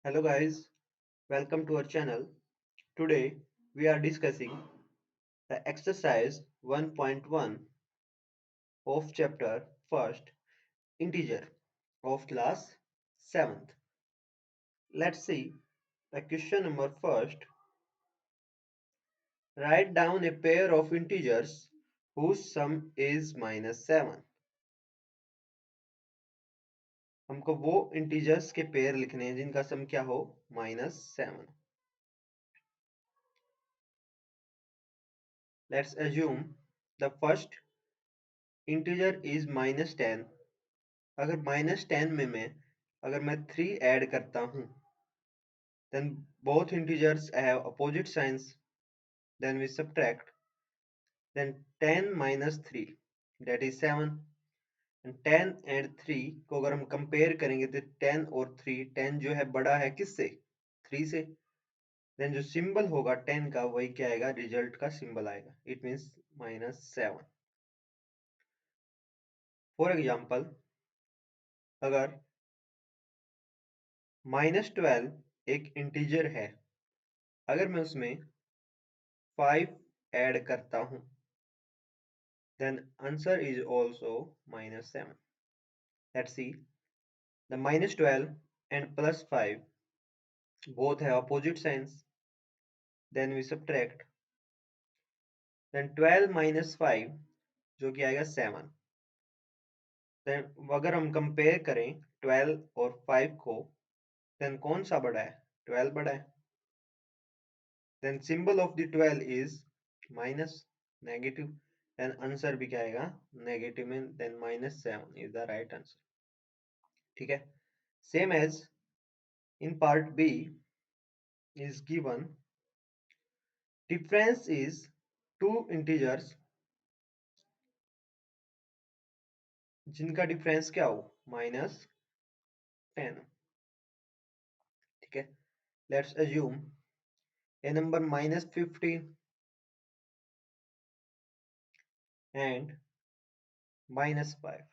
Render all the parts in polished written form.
Hello guys, welcome to our channel. Today we are discussing the exercise 1.1 of chapter 1st integer of class 7th. Let's see the question number first. Write down a pair of integers whose sum is -7. हमको वो integers के pair लिखने हैं जिनका सम क्या हो -7. Let's assume the first integer is -10. अगर -10 में अगर मैं 3 ऐड करता हूँ then both integers have opposite signs, then we subtract, then 10 minus 3 that is 7, and 10 and 3 को अगर हम कंपेयर करेंगे तो 10 और 3, 10 जो है बड़ा है किससे 3 से, then जो सिंबल होगा 10 का वही क्या आएगा रिजल्ट का सिंबल आएगा, इट मींस -7. फॉर एग्जांपल अगर -12 एक इंटीजर है, अगर मैं उसमें 5 ऐड करता हूँ then answer is also -7. Let's see, the -12 and +5 both have opposite signs, then we subtract, then 12 minus 5 जो कि आएगा 7. then अगर हम कंपेयर करें 12 और 5 को then कौन सा बड़ा है 12 बड़ा है, then symbol of the 12 is minus negative, then answer भी क्या आएगा नेगेटिव में, then -7 is the right answer. ठीक है, same as in part B is given difference is two integers जिनका डिफरेंस क्या हो -10. ठीक है, let's assume a number -15 and -5.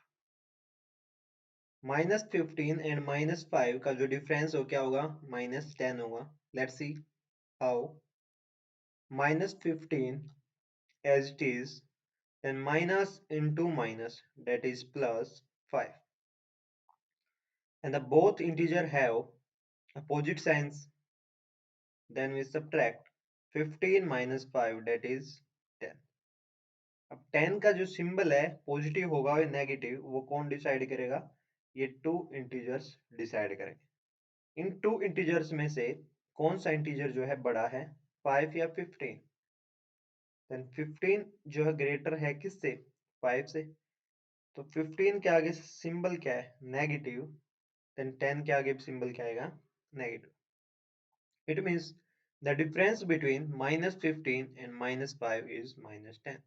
-15 and -5 का जो डिफरेंस हो क्या होगा -10 होगा. Let's see how. -15 as it is, then minus into minus, that is +5, and the both integer have opposite signs, then we subtract 15 minus 5 that is 10. अब 10 का जो symbol है पॉजिटिव होगा या नेगेटिव वो कौन डिसाइड करेगा, ये टू इंटीजर्स डिसाइड करेंगे. इन टू इंटीजर्स में से कौन सा इंटीजर जो है बड़ा है 5 या 15, देन 15 जो है ग्रेटर है किससे 5 से, तो 15 के आगे सिंबल क्या है नेगेटिव, देन 10 के आगे सिंबल क्या आएगा negative. It means the difference between -15 and -5 is -10.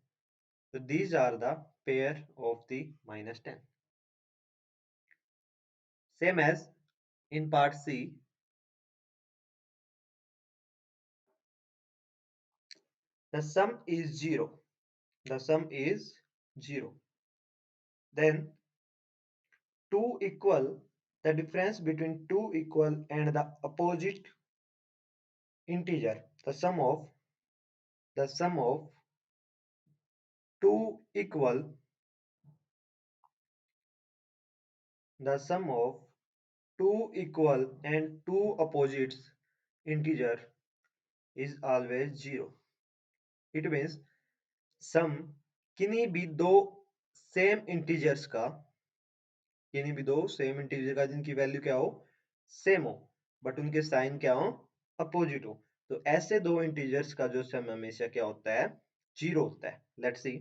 So these are the pair of the -10. Same as in part C, the sum is 0. The sum is 0. Then 2 equal, the difference between 2 equal and the opposite integer, the sum of 2 equal, the sum of 2 equal and 2 opposites integer is always 0. It means सम किन्हीं भी दो same integers का, किन्हीं भी दो same integer का जिनकी value क्या हो सेम हो बट उनके साइन क्या हो अपोजिट हो, तो ऐसे दो इंटीजर्स का जो सम हमेशा क्या होता है 0 होता है. लेट्स सी,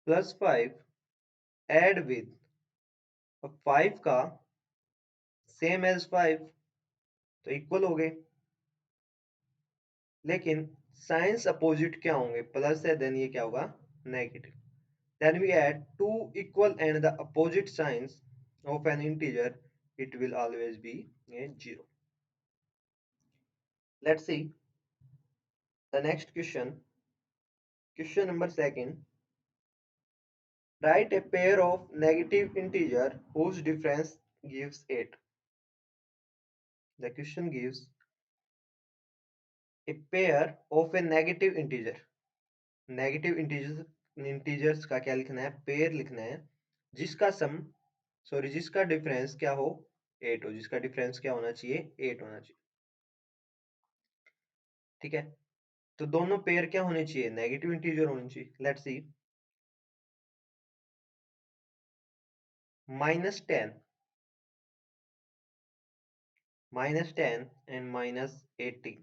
+5 एड विद 5 का सेम एज 5 तो इक्वल हो गए, लेकिन साइंस अपोजिट क्या होंगे प्लस है देन ये क्या होगा negative. Then we add two equal and the opposite signs of an integer, it will always be a 0. Let's see the next question. Question number second. Write a pair of negative integer whose gives 8. The question gives a pair of a negative integer. Negative integers का क्या लिखना है? Pair लिखना है जिसका सम sorry जिसका difference क्या हो? 8 हो। जिसका डिफरेंस क्या होना चाहिए? 8 होना चाहिए। ठीक है, तो दोनों पेयर क्या होने चाहिए? नेगेटिव इंटीजर होने चाहिए। Let's see, -10 and -18।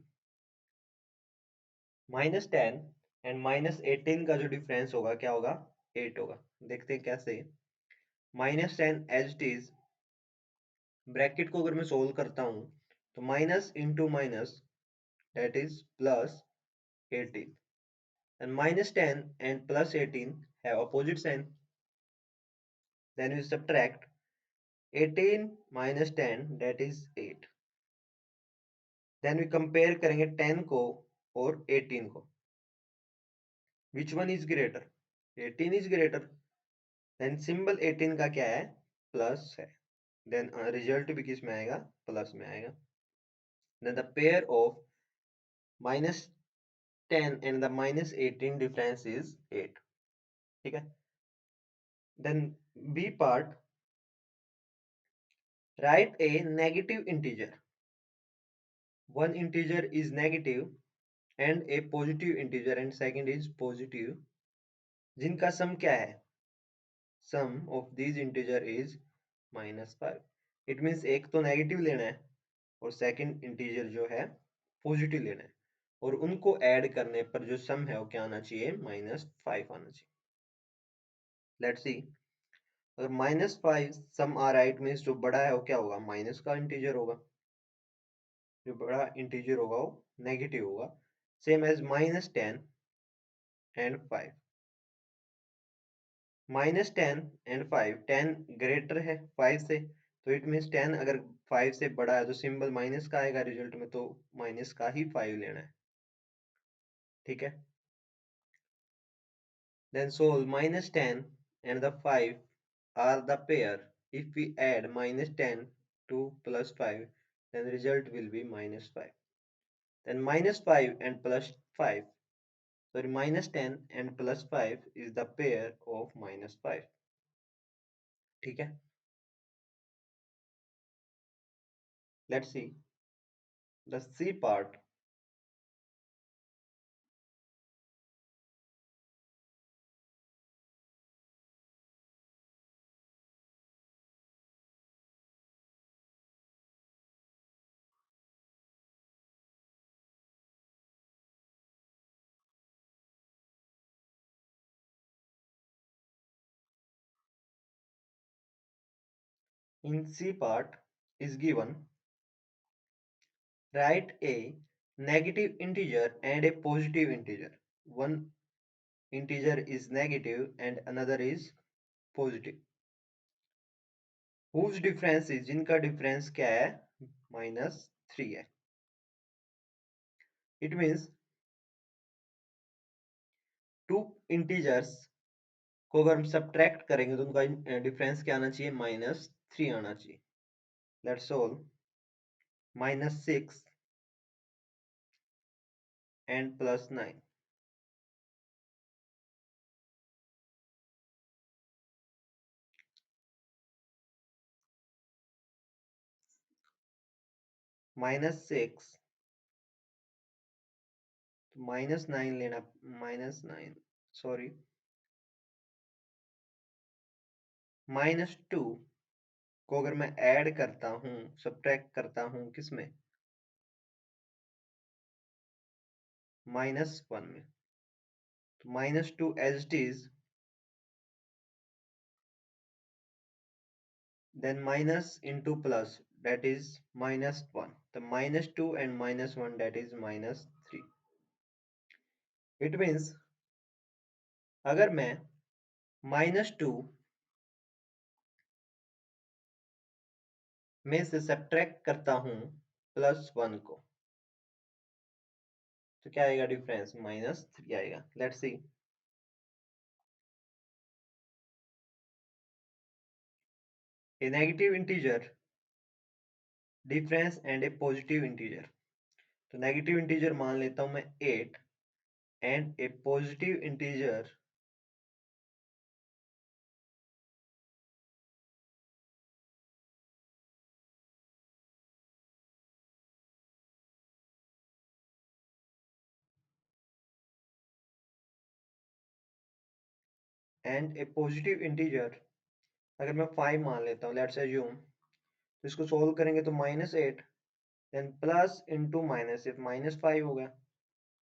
-10 एंड -18 का जो डिफरेंस होगा क्या होगा? 8 होगा। देखते हैं कैसे। -10 एज इट इज, ब्रैकेट को अगर मैं सोल्व करता हूं तो minus into minus that is plus 18, and -10 and +18 have opposite sign. Then we subtract 18 minus 10, that is 8. Then we compare करेंगे 10 को और 18 को। Which one is greater? 18 is greater. Then symbol 18 का क्या है? प्लस है। Then result भी किस में आएगा? प्लस में आएगा। Then the pair of -10 and the -18 difference is 8. ठीक है। Then B part, write a negative integer. One integer is negative and a positive integer and second is positive, जिनका सम क्या है? Sum of these integer is -5. It means एक तो negative लेना है और सेकंड इंटीजर जो है पॉजिटिव लेना है, और उनको ऐड करने पर जो सम है वो क्या आना चाहिए? -5 आना चाहिए। लेट्स सी, अगर -5 सम आ रहा है, इट मीन्स जो बड़ा है वो क्या होगा? माइनस का इंटीजर होगा। जो बड़ा इंटीजर होगा वो नेगेटिव होगा। Same as -10 and 5। -10 and 5, 10 greater है 5 से, तो इट मीन्स 10 अगर 5 से बड़ा है तो सिंबल माइनस का आएगा रिजल्ट में, तो माइनस का ही 5 लेना है। ठीक है, then solve -10 and the 5 are the pair. If we add -10 to +5, then result will be -5. Then -5 and +5, sorry, -10 and +5 is the pair of -5. ठीक है, let's see the C part. In C part is given, write a negative integer and a positive integer. One integer is negative and another is positive. Whose difference is, जिनका difference क्या है? -3 है। It means two integers को अगर हम subtract करेंगे तो उनका डिफरेंस क्या आना चाहिए? -3 आना चाहिए। Let's solve -6 and +9। -6 तो -9 लेना, -9 सॉरी, -2 को अगर मैं ऐड करता हूं, सब्ट्रैक्ट करता हूं किसमें? -1 में, तो -2 as it is, then minus into plus, that is -1, the -2 and -1, that is -3। It means अगर मैं -2 में से सब्ट्रैक्ट करता हूं +1 को, तो क्या आएगा डिफरेंस? -3 आएगा। Let's see, a negative integer difference and A positive integer. तो नेगेटिव इंटीजर मान लेता हूं मैं 8 and A positive integer and A positive integer अगर मैं 5 मान लेता हूँ, लेट्स अज्यूम, तो इसको सोल्व करेंगे तो -8 देन प्लस इंटू माइनस, सिर्फ -5 होगा।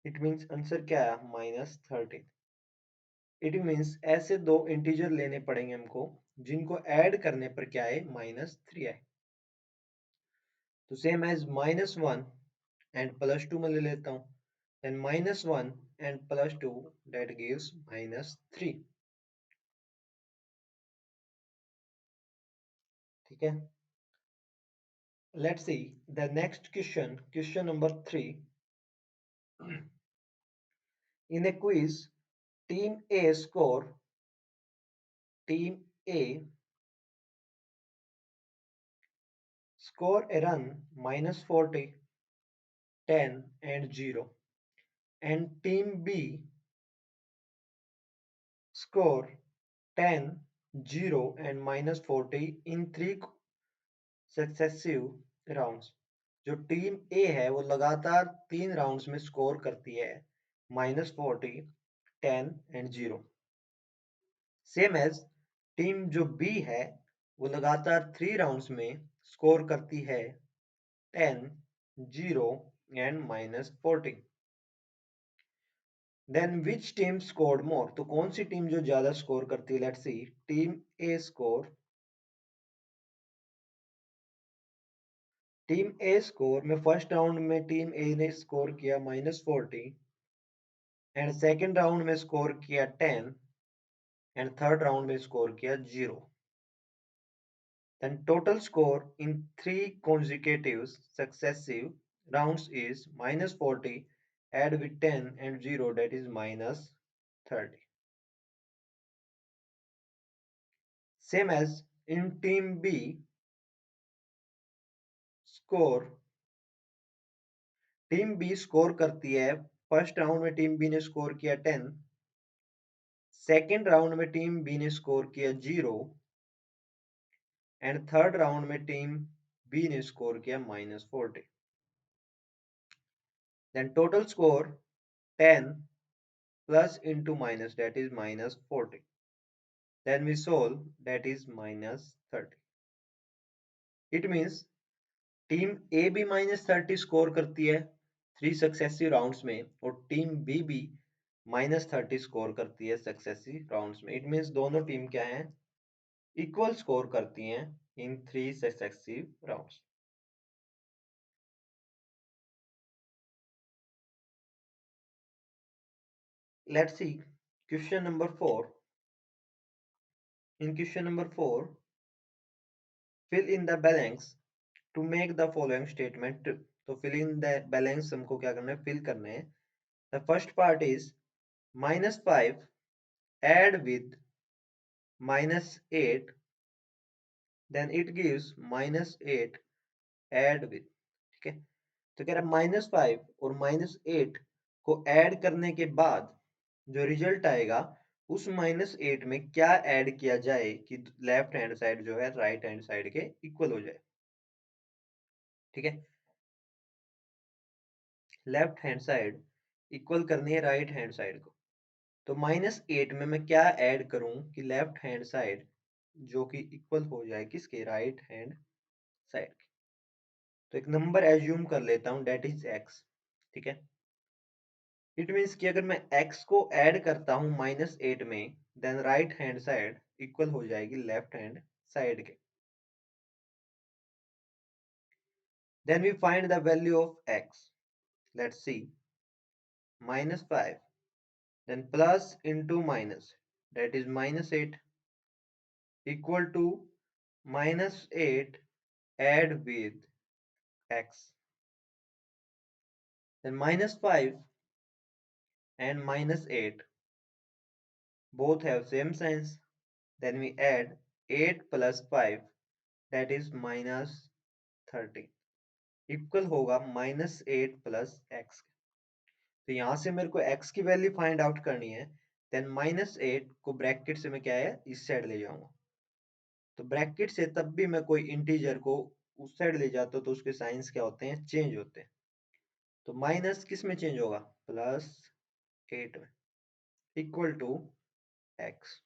इट मीन्स आंसर क्या है? -13। इट मीन्स ऐसे दो इंटीजर लेने पड़ेंगे हमको जिनको ऐड करने पर क्या है? -3 आए। तो सेम एज -1 एंड +2 में ले लेता हूँ, देन -1 एंड +2 that gives -3। ठीक है, let's see the next question, question number 3। in a quiz, team A score a run -40, 10 and 0, and team B score 10, 0 and -40 in 3 successive rounds। जो team ए है वो लगातार 3 राउंड्स में स्कोर करती है -40, 10 and 0। Same as team जो B है वो लगातार 3 राउंड्स में स्कोर करती है 10, 0 and -40। Then which team scored more? तो कौन सी टीम जो ज्यादा स्कोर करती है? Let's see, team A score में फर्स्ट राउंड में टीम ए ने स्कोर किया -40 एंड सेकेंड राउंड में स्कोर किया 10 एंड थर्ड राउंड में स्कोर किया 0। Then total score in 3 consecutive successive rounds is -40, add with 10 and 0, that is -30। Same as in team B, score team B score करती है, first round में team B ने score किया 10, second round में team B ने score किया 0 and third round में team B ने स्कोर किया -40। Then total score 10 plus into minus, that is -40, then we solve, that is -30। it means team ए भी -30 स्कोर करती है 3 सक्सेसिव राउंड्स में और टीम बी भी -30 स्कोर करती है सक्सेसिव राउंड्स में। इट मीन्स दोनों टीम क्या है? इक्वल स्कोर करती हैं इन 3 successive rounds. Let's see question number 4। In question number 4, fill in the blanks to make the following statement। तो fill in the blanks हमको क्या करना है? fill करने हैं। The first part is -5 add with -8, then it gives -8 add with। ठीक है, तो कह रहा है -5 और -8 को ऐड करने के बाद जो रिजल्ट आएगा उस -8 में क्या ऐड किया जाए कि लेफ्ट हैंड साइड जो है राइट हैंड साइड के इक्वल हो जाए। ठीक है, लेफ्ट हैंड साइड इक्वल करनी है राइट हैंड साइड को। तो -8 में मैं क्या ऐड करूं कि लेफ्ट हैंड साइड जो कि इक्वल हो जाए किसके? राइट हैंड साइड के। तो एक नंबर एज्यूम कर लेता हूं, डेट इज x। ठीक है, इट मीन्स कि अगर मैं x को ऐड करता हूं -8 में, then right hand side equal हो जाएगी लेफ्ट हैंड साइड के। Then we find the value of x। Let's see, -5 then plus into minus, that is -8, equal to -8 add with x। then -5 and -8 both have same signs, then we add 8 plus 5, that is -13। Equal होगा -8 plus x. तो यहाँ से मेरे को x की value find out करनी है। Then -8 को ब्रैकेट से मैं क्या है इस साइड ले जाऊंगा। तो ब्रैकेट से तब भी मैं कोई इंटीजर को उस साइड ले जाता हूँ तो उसके साइंस क्या होते हैं, चेंज होते हैं। तो माइनस किस में चेंज होगा, +8 में, इक्वल टू एक्स।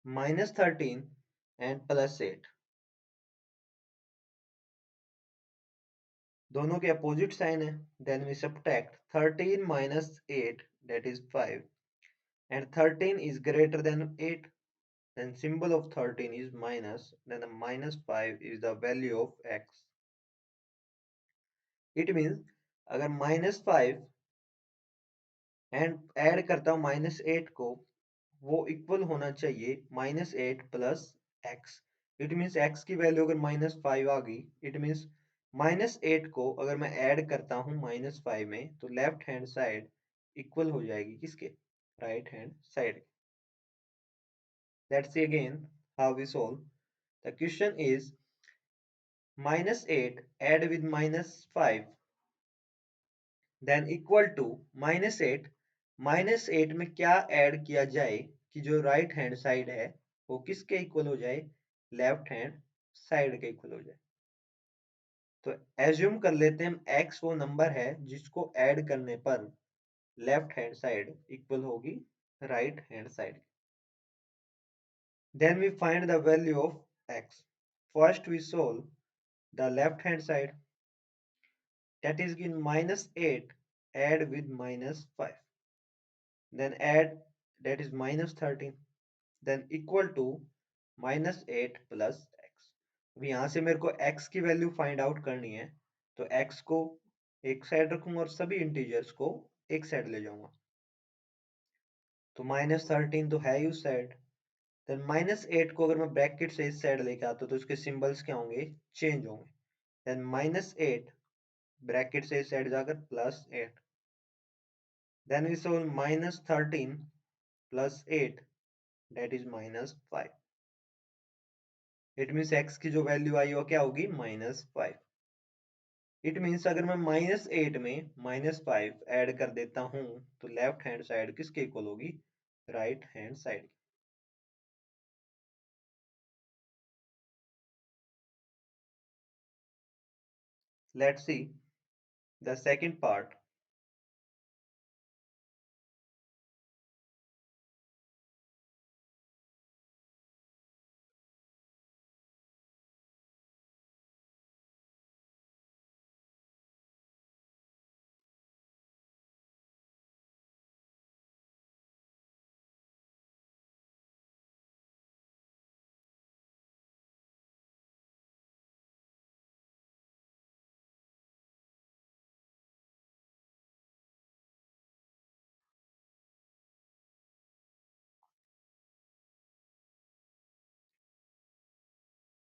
-13 एंड +8 दोनों के अपोजिट साइन है। Then we subtract 13 -8 that is 5 and 13 is greater than 8. Then symbol of 13 is minus, then the -5 is the value of x. It means अगर -5 and add करता हूँ -8 को, वो equal होना चाहिए -8 plus x. It means x की value अगर -5 आ गई, इट मीन्स -8 को अगर मैं ऐड करता हूँ -5 में तो लेफ्ट हैंड साइड इक्वल हो जाएगी किसके, right hand side. Let's see again how we solve. The question is -8 add with -5 then equal to -8। -8 में क्या ऐड किया जाए कि जो राइट हैंड साइड है वो किसके इक्वल हो जाए, लेफ्ट हैंड साइड के इक्वल हो जाए। तो एज्यूम कर लेते हैं हम x वो नंबर है जिसको ऐड करने पर लेफ्ट हैंड साइड इक्वल होगी right hand side. Then we find the value of x। First we solve the left hand side, that is in -8 add with -5, then add, that is -13, then equal to -8 plus x। अब यहाँ से मेरे को x की value find out करनी है। तो x को एक साइड रखूंगा और सभी इंटीजर्स को एक साइड ले जाऊंगा। तो -13 तो है ही उस साइड। देन -8 को अगर मैं ब्रैकेट से इस साइड लेके आता हूँ तो उसके सिंबल्स क्या होंगे, चेंज होंगे। देन -8 ब्रैकेट से इस साइड जाकर +8। Then we solve -13 plus 8 that is -5। It means x की जो वैल्यू आई वो क्या होगी, -5। इट मीन्स अगर मैं -8 में -5 ऐड कर देता हूं तो लेफ्ट हैंड साइड किसके इक्वल होगी, right hand side. Let's see the second part.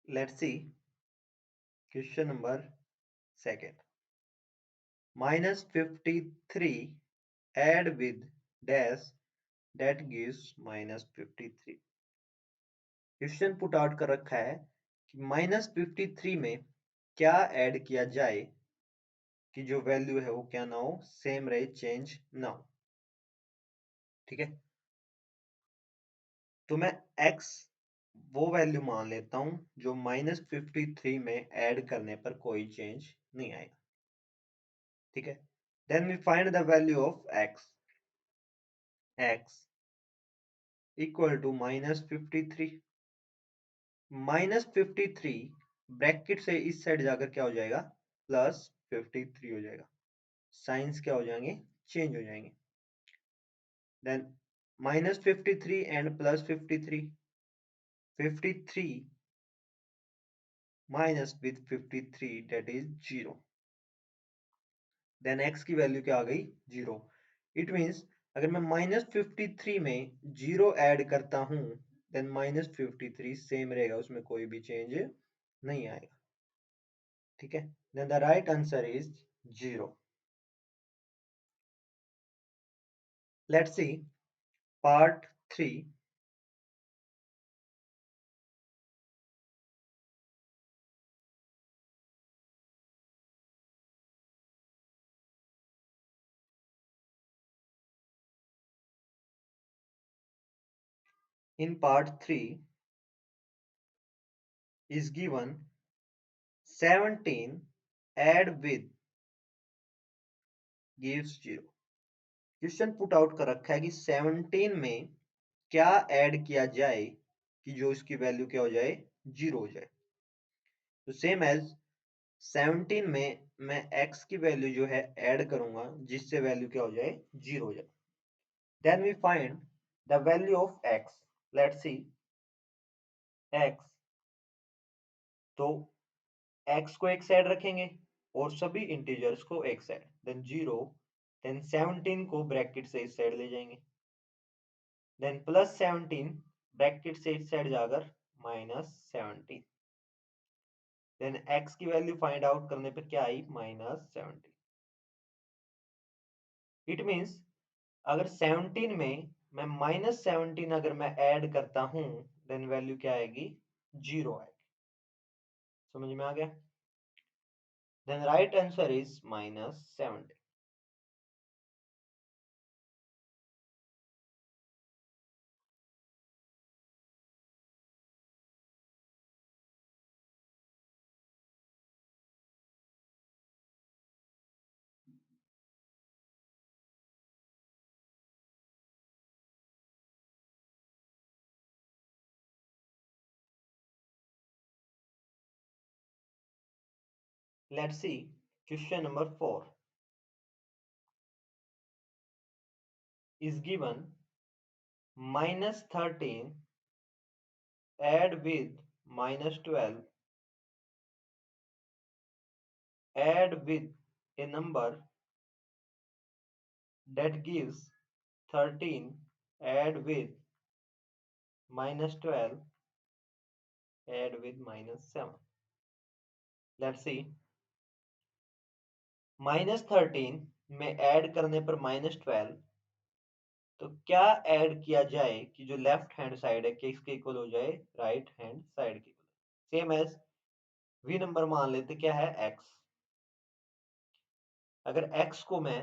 Let's see question number second. -53 add with dash that gives -53। Question put out कर रखा है कि -53 में क्या ऐड किया जाए कि जो वैल्यू है वो क्या ना हो, सेम रहे, चेंज ना हो। ठीक है, तो मैं x वो वैल्यू मान लेता हूं जो -53 में ऐड करने पर कोई चेंज नहीं आएगा। ठीक है, then we find the value of x। x equal to -53। -53 bracket से इस साइड जाकर क्या हो जाएगा, +53 हो जाएगा। साइंस क्या हो जाएंगे, चेंज हो जाएंगे। Then -53 and +53, 53 minus with 53 that is 0। Then x की वैल्यू क्या आ गई, 0। इट मीन्स अगर मैं -53 में 0 ऐड करता हूं देन -53 सेम रहेगा, उसमें कोई भी चेंज नहीं आएगा। ठीक है, then the right answer is 0। Let's see part 3। in part 3 is given 17 add with gives 0। Question put out कर रखा है कि 17 में क्या ऐड किया जाए कि जो इसकी वैल्यू क्या हो जाए, 0 हो जाए। तो सेम एज 17 में मैं x की वैल्यू जो है ऐड करूंगा जिससे वैल्यू क्या हो जाए, 0 हो जाए। Then we find the value of x। Let's see x, तो x को एक साइड रखेंगे और सभी इंटीजर्स को एक साइड, देन 0, देन 17 को ब्रैकेट से इस साइड ले जाएंगे, देन प्लस 17 ब्रैकेट से इस साइड जाकर -17, देन x की वैल्यू फाइंड आउट करने पर क्या आई, -17। इट मीन्स अगर 17 में मैं -17 अगर मैं ऐड करता हूं देन वैल्यू क्या आएगी, 0 आएगी। समझ में आ गया? Then right answer is -17। Let's see question number 4 is given -13 add with -12 add with a number that gives 13 add with -12 add with -7। Let's see, -13 में ऐड करने पर -12, तो क्या ऐड किया जाए कि जो लेफ्ट हैंड साइड है किसके इक्वल हो जाए, राइट हैंड साइड के equal. Same as we number मान लेते क्या है, x। अगर x को मैं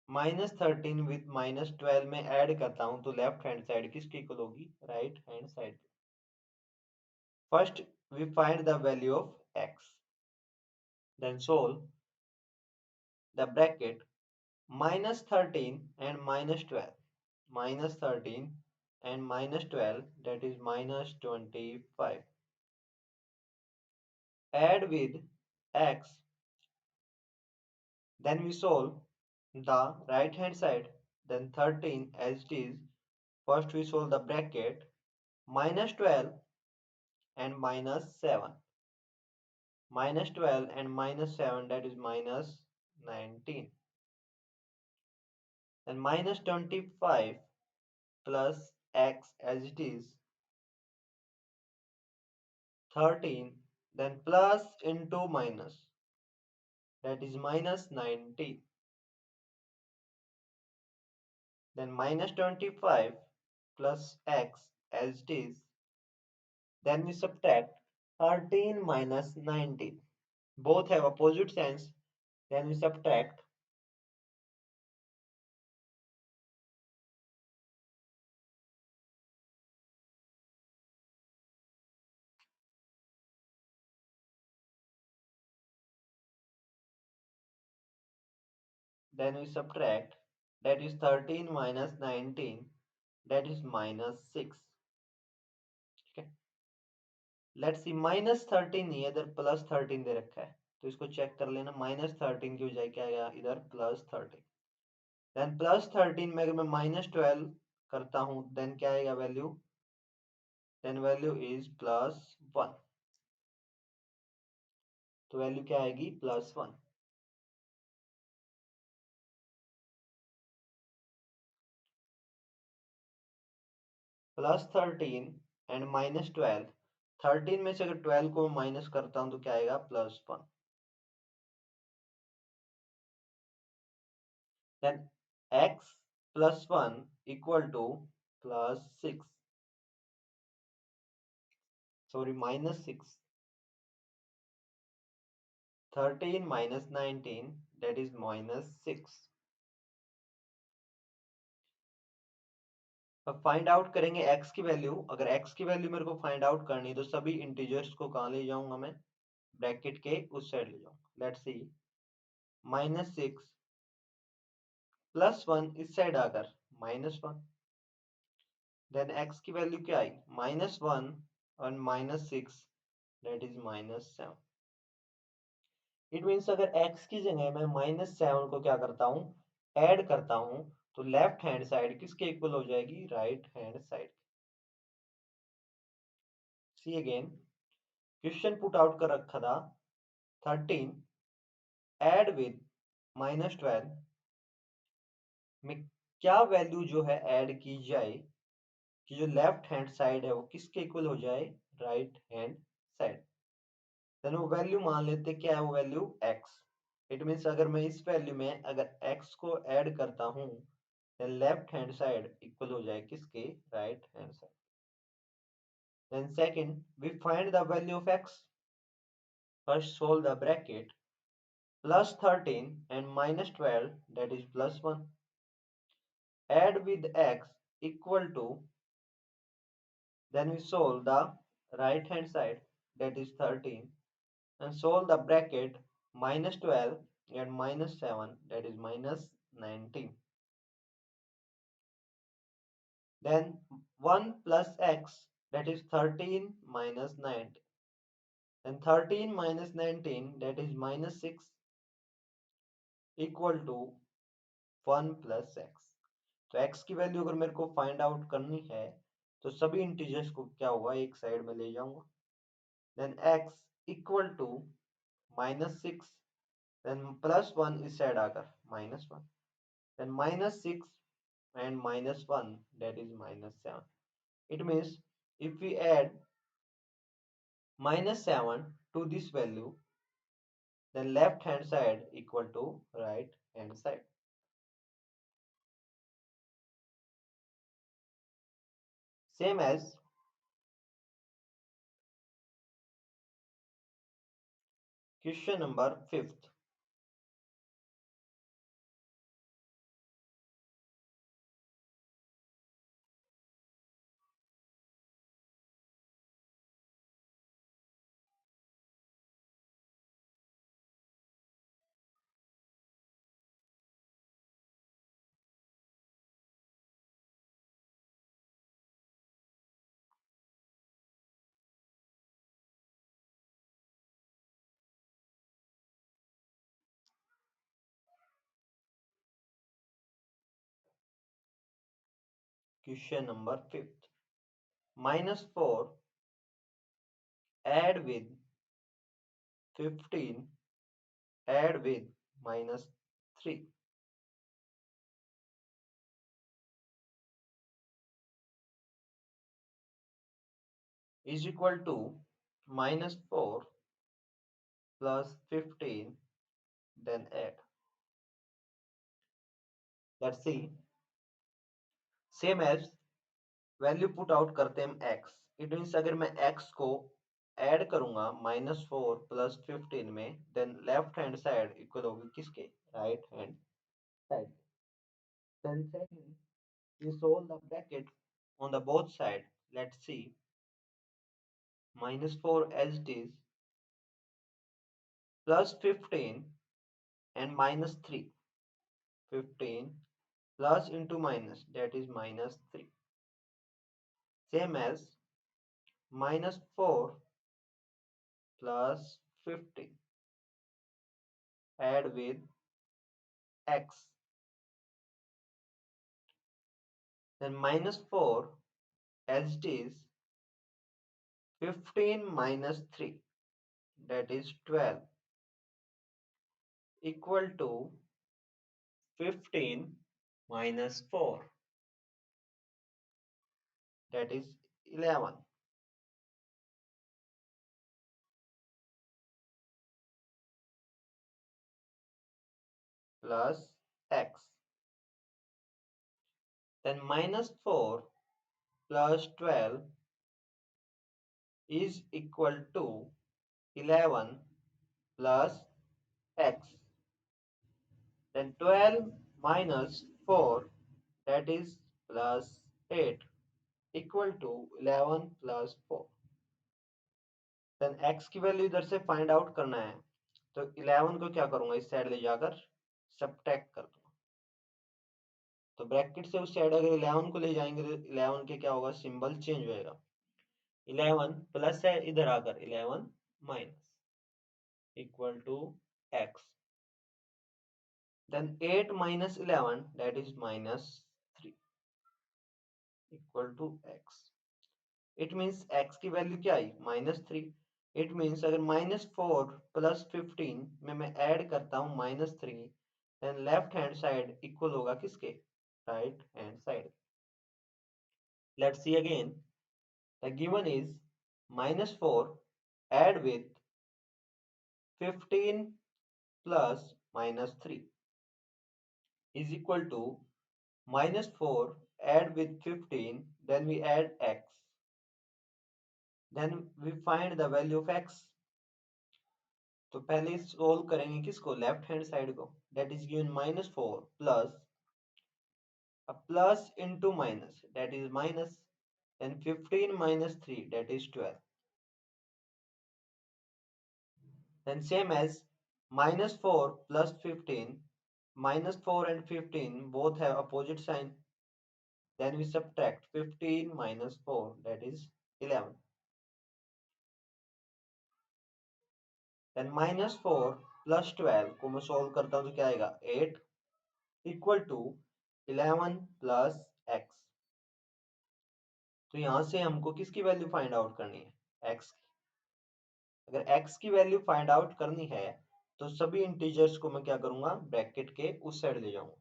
-13 विथ -12 में ऐड करता हूं तो लेफ्ट हैंड साइड किसकी इक्वल होगी, right hand side. First we find the value of x, then solve the bracket -13 and -12, -13 and -12, that is -25, add with x, then we solve the right hand side, then 13 as it is, first we solve the bracket -12 and -7, -12 and -7, that is -19, then -25 plus x as it is 13, then plus into minus, that is -19, then -25 plus x as it is, then we subtract 13 minus 19, both have opposite signs, then we subtract, that is 13 minus 19, that is -6। okay, let's see, -13 नहीं है इधर, +13 दे रखा है, तो इसको check कर लेना, -13 की बजाय क्या आएगा इधर, +13, देन +13 में अगर मैं -12 करता हूं देन क्या आएगा वैल्यू, देन वैल्यू इज +1, तो वैल्यू क्या आएगी, +1। +13 एंड -12, 13 में से अगर 12 को माइनस करता हूं तो क्या आएगा, +1, then x +1 equal to +6, sorry -6, 13 minus 19, that is -6, अब फाइंड आउट करेंगे x की वैल्यू। अगर x की वैल्यू मेरे को फाइंड आउट करनी है तो सभी इंटीजर्स को कहाँ ले जाऊंगा मैं, ब्रैकेट के उस साइड ले जाऊंगा। लेट्स सी, -6 +1 इस साइड आकर -1, देन x की वैल्यू क्या आई, -1 और -6 दैट इज -7। इट मीन्स अगर x की जगह मैं -7 को क्या करता हूँ, ऐड करता हूँ, तो लेफ्ट हैंड साइड किसके इक्वल हो जाएगी, right hand side. See again, question put out कर रखा था, 13 ऐड विद -12 में क्या वैल्यू जो है ऐड की जाए कि जो लेफ्ट हैंड साइड है वो किसके इक्वल हो जाए, राइट हैंड साइड। देन वो वैल्यू मान लेते क्या है, वो वैल्यू x। इट मीन्स अगर मैं इस वैल्यू में अगर x को ऐड करता हूँ, then left hand side equal हो जाए किसके, right hand side. Then second, we find the value of x। First solve the bracket, +13 and -12 that is +1, add with x equal to, then we solve the right hand side, that is 13, and solve the bracket, -12 and -7 that is -19. Then 1 plus x, that is 13 minus 9. Then 13 minus 19 that is -6 equal to 1 plus x. तो x की value अगर मेरे को find out करनी है तो सभी integers को क्या होगा, एक साइड में ले जाऊंगा। Then x equal to -6, then +1 इस साइड आकर -1, then -6 and -1 that is -7. It means if we add -7 to this value, then left hand side equal to right hand side. Same as question number 5th. Question number 5th. -4 add with 15 add with -3 is equal to -4 plus 15, then add. Let's see. Same as value put out करते हैं हम x। It means अगर मैं x को add करूंगा -4 plus 15 में, then left hand side equal होगी किसके, right hand side. Then second, we solve the bracket on the both side. Let's see, -4 as it is, plus 15 and -3, 15 plus into minus that is -3, same as -4 plus 15 add with x, then -4 as it is, 15 minus 3 that is 12 equal to 15 minus 4 that is 11 plus x, then -4 plus 12 is equal to 11 plus x, then 12 minus 4 that is plus 8 equal to 11 plus 4। Then x की value इधर से find out करना है, तो 11 को क्या करूंगा, इस साइड ले जाकर सब्ट्रैक्ट कर दूंगा। तो ब्रैकेट से उस साइड अगर 11 को ले जाएंगे तो 11 के क्या होगा, सिंबल चेंज होएगा। 11 प्लस है, इधर आकर 11 minus equal to x। Then 8 minus 11, that is minus 3 equal to x. It means x की वैल्यू क्या आई, -3। It means अगर -4 प्लस 15 में मैं ऐड करता हूँ -3, then left hand side equal होगा किसके, right hand side. Let's see again. The given is -4 add with 15 plus -3 is equal to -4 add with 15, then we add x, then we find the value of x। तो पहले solve करेंगे किसको, left hand side को। That is given -4 plus plus into minus, that is minus, then 15 minus 3, that is 12, then same as -4 plus 15, -4 and 15 both have opposite sign, then we subtract 15 minus 4, that is 11, then -4 plus 12 को मैं solve करता हूँ तो क्या आएगा, 8 equal to 11 plus x। तो यहां से हमको किसकी वैल्यू फाइंड आउट करनी है, x की। अगर x की वैल्यू फाइंड आउट करनी है तो सभी इंटीजर्स को मैं क्या करूंगा, ब्रैकेट के उस साइड ले जाऊंगा।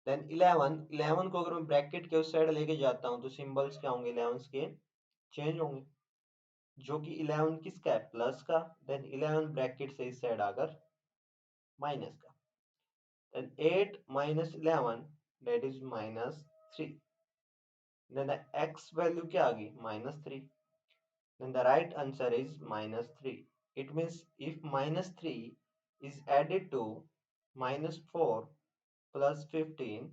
देन 11 को अगर मैं ब्रैकेट के उस साइड लेके जाता हूं तो सिंबल्स क्या होंगे, 11 के चेंज होंगे, जो कि 11 किसका है, प्लस का। देन 11 ब्रैकेट से इस साइड आकर माइनस का। Then 8 minus 11, that is -3। then the x value क्या आ गई, -3। then the right answer is -3। it means if -3 is added to -4 plus 15,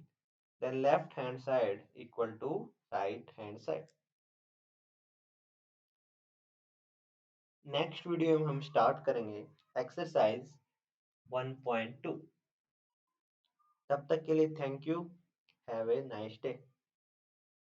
then left hand side equal to right hand side। Next video में हम start करेंगे exercise 1.2। तब तक के लिए thank you, have a nice day.